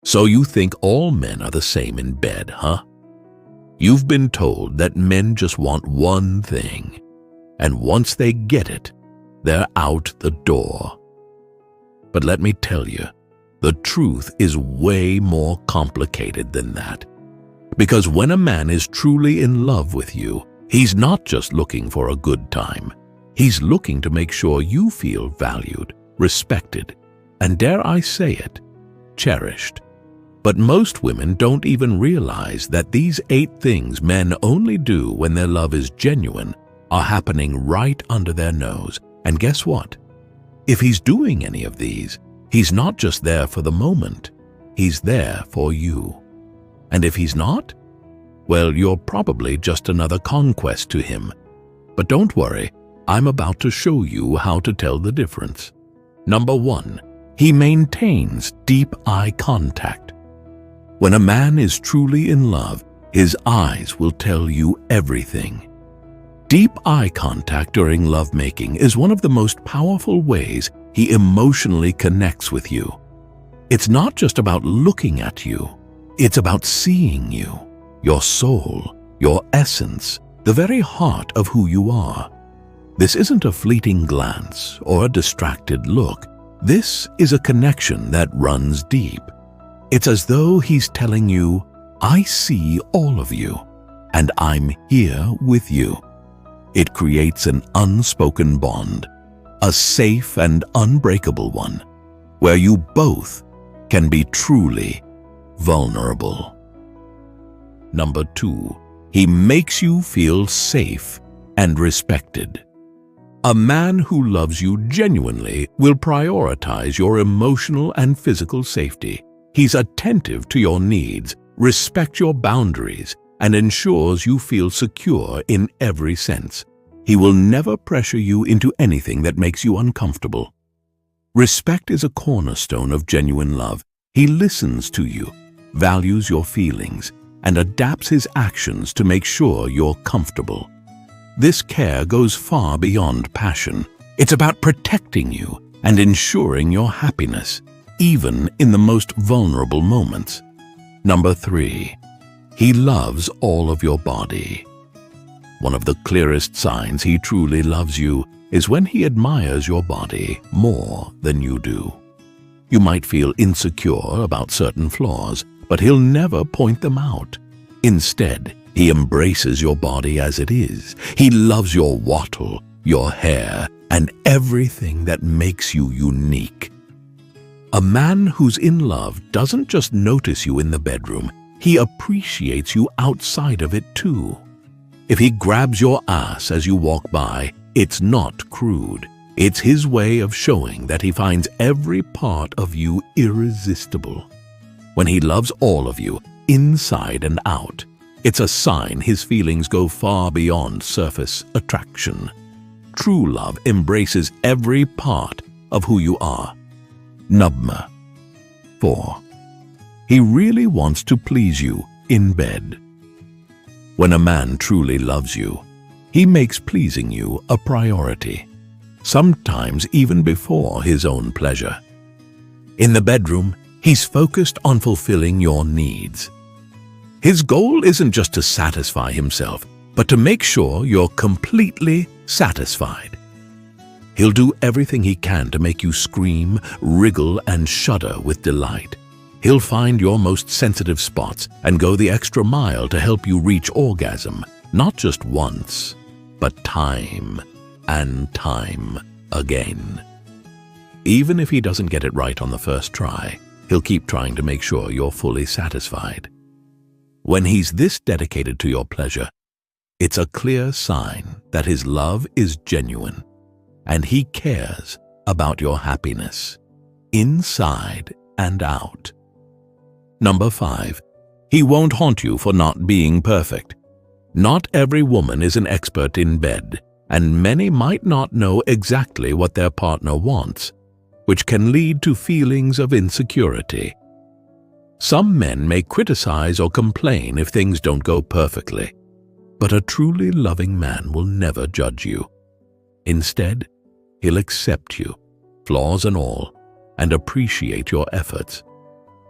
So you think all men are the same in bed, huh? You've been told that men just want one thing, and once they get it, they're out the door. But let me tell you, the truth is way more complicated than that. Because when a man is truly in love with you, he's not just looking for a good time. He's looking to make sure you feel valued, respected, and dare I say it, cherished. But most women don't even realize that these 8 things men only do when their love is genuine are happening right under their nose. And guess what? If he's doing any of these, he's not just there for the moment, he's there for you. And if he's not, well, you're probably just another conquest to him. But don't worry, I'm about to show you how to tell the difference. Number 1, he maintains deep eye contact. When a man is truly in love, his eyes will tell you everything. Deep eye contact during lovemaking is one of the most powerful ways he emotionally connects with you. It's not just about looking at you, it's about seeing you, your soul, your essence, the very heart of who you are. This isn't a fleeting glance or a distracted look. This is a connection that runs deep. It's as though he's telling you, I see all of you, and I'm here with you. It creates an unspoken bond, a safe and unbreakable one, where you both can be truly vulnerable. Number 2, he makes you feel safe and respected. A man who loves you genuinely will prioritize your emotional and physical safety. He's attentive to your needs, respects your boundaries, and ensures you feel secure in every sense. He will never pressure you into anything that makes you uncomfortable. Respect is a cornerstone of genuine love. He listens to you, values your feelings, and adapts his actions to make sure you're comfortable. This care goes far beyond passion. It's about protecting you and ensuring your happiness, even in the most vulnerable moments. Number 3, he loves all of your body. One of the clearest signs he truly loves you is when he admires your body more than you do. You might feel insecure about certain flaws, but he'll never point them out. Instead, he embraces your body as it is. He loves your wattle, your hair, and everything that makes you unique. A man who's in love doesn't just notice you in the bedroom, he appreciates you outside of it too. If he grabs your ass as you walk by, it's not crude. It's his way of showing that he finds every part of you irresistible. When he loves all of you, inside and out, it's a sign his feelings go far beyond surface attraction. True love embraces every part of who you are. Number 4, he really wants to please you in bed. When a man truly loves you, he makes pleasing you a priority, sometimes even before his own pleasure. In the bedroom, he's focused on fulfilling your needs. His goal isn't just to satisfy himself, but to make sure you're completely satisfied. He'll do everything he can to make you scream, wriggle, and shudder with delight. He'll find your most sensitive spots and go the extra mile to help you reach orgasm, not just once, but time and time again. Even if he doesn't get it right on the first try, he'll keep trying to make sure you're fully satisfied. When he's this dedicated to your pleasure, it's a clear sign that his love is genuine, and he cares about your happiness, inside and out. Number 5, he won't haunt you for not being perfect. Not every woman is an expert in bed, and many might not know exactly what their partner wants, which can lead to feelings of insecurity. Some men may criticize or complain if things don't go perfectly, but a truly loving man will never judge you. Instead, he'll accept you, flaws and all, and appreciate your efforts.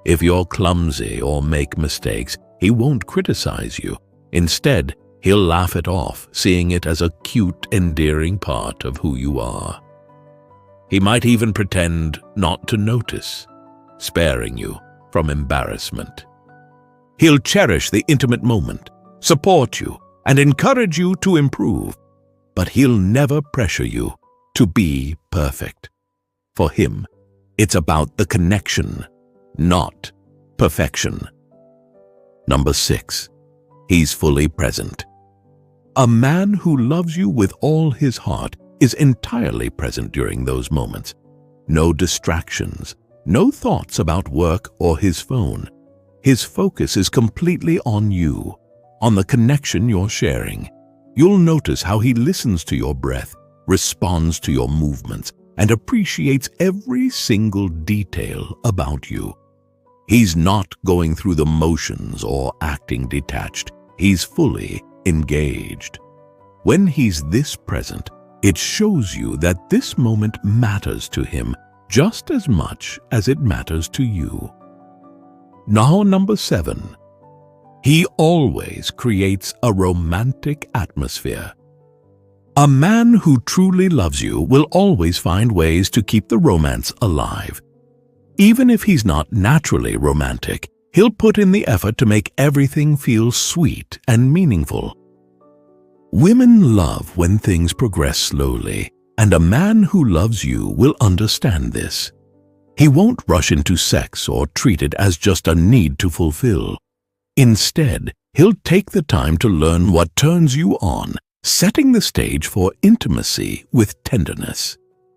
If you're clumsy or make mistakes, he won't criticize you. Instead, he'll laugh it off, seeing it as a cute, endearing part of who you are. He might even pretend not to notice, sparing you from embarrassment. He'll cherish the intimate moment, support you, and encourage you to improve, but he'll never pressure you to be perfect. For him, it's about the connection, not perfection. Number 6, he's fully present. A man who loves you with all his heart is entirely present during those moments. No distractions, no thoughts about work or his phone. His focus is completely on you, on the connection you're sharing. You'll notice how he listens to your breath, responds to your movements, and appreciates every single detail about you. He's not going through the motions or acting detached. He's fully engaged. When he's this present, it shows you that this moment matters to him just as much as it matters to you. Now, number 7. He always creates a romantic atmosphere. A man who truly loves you will always find ways to keep the romance alive. Even if he's not naturally romantic, he'll put in the effort to make everything feel sweet and meaningful. Women love when things progress slowly, and a man who loves you will understand this. He won't rush into sex or treat it as just a need to fulfill. Instead, he'll take the time to learn what turns you on, setting the stage for intimacy with tenderness.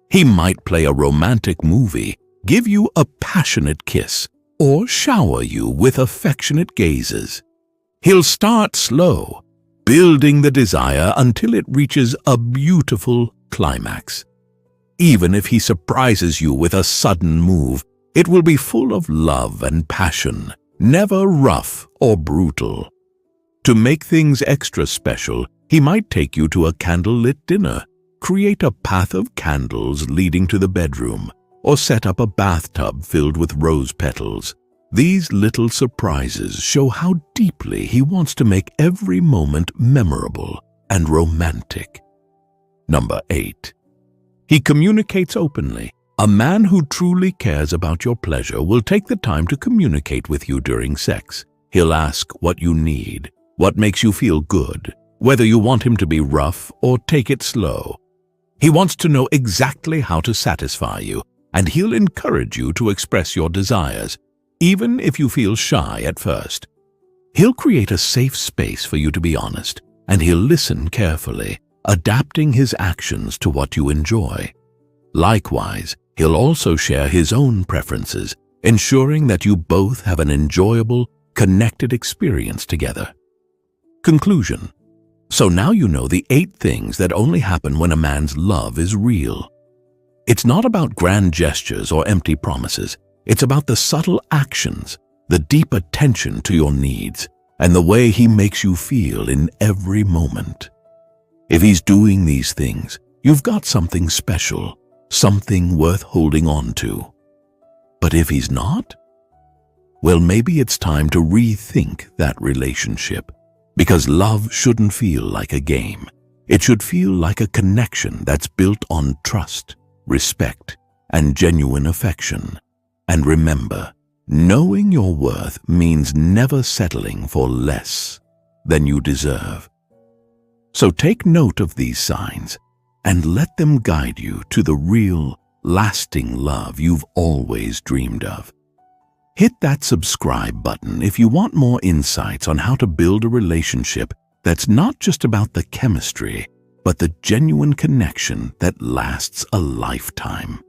He might play a romantic movie, give you a passionate kiss, or shower you with affectionate gazes. He'll start slow, building the desire until it reaches a beautiful climax. Even if he surprises you with a sudden move, it will be full of love and passion, never rough or brutal. To make things extra special, he might take you to a candlelit dinner, create a path of candles leading to the bedroom, or set up a bathtub filled with rose petals. These little surprises show how deeply he wants to make every moment memorable and romantic. Number 8. He communicates openly. A man who truly cares about your pleasure will take the time to communicate with you during sex. He'll ask what you need, what makes you feel good, whether you want him to be rough or take it slow. He wants to know exactly how to satisfy you, and he'll encourage you to express your desires, even if you feel shy at first. He'll create a safe space for you to be honest, and he'll listen carefully, adapting his actions to what you enjoy. Likewise, he'll also share his own preferences, ensuring that you both have an enjoyable, connected experience together. Conclusion. So now you know the 8 things that only happen when a man's love is real. It's not about grand gestures or empty promises. It's about the subtle actions, the deep attention to your needs, and the way he makes you feel in every moment. If he's doing these things, you've got something special, something worth holding on to. But if he's not, well, maybe it's time to rethink that relationship, because love shouldn't feel like a game. It should feel like a connection that's built on trust, respect, and genuine affection. And remember, knowing your worth means never settling for less than you deserve. So take note of these signs and let them guide you to the real, lasting love you've always dreamed of. Hit that subscribe button if you want more insights on how to build a relationship that's not just about the chemistry, but the genuine connection that lasts a lifetime.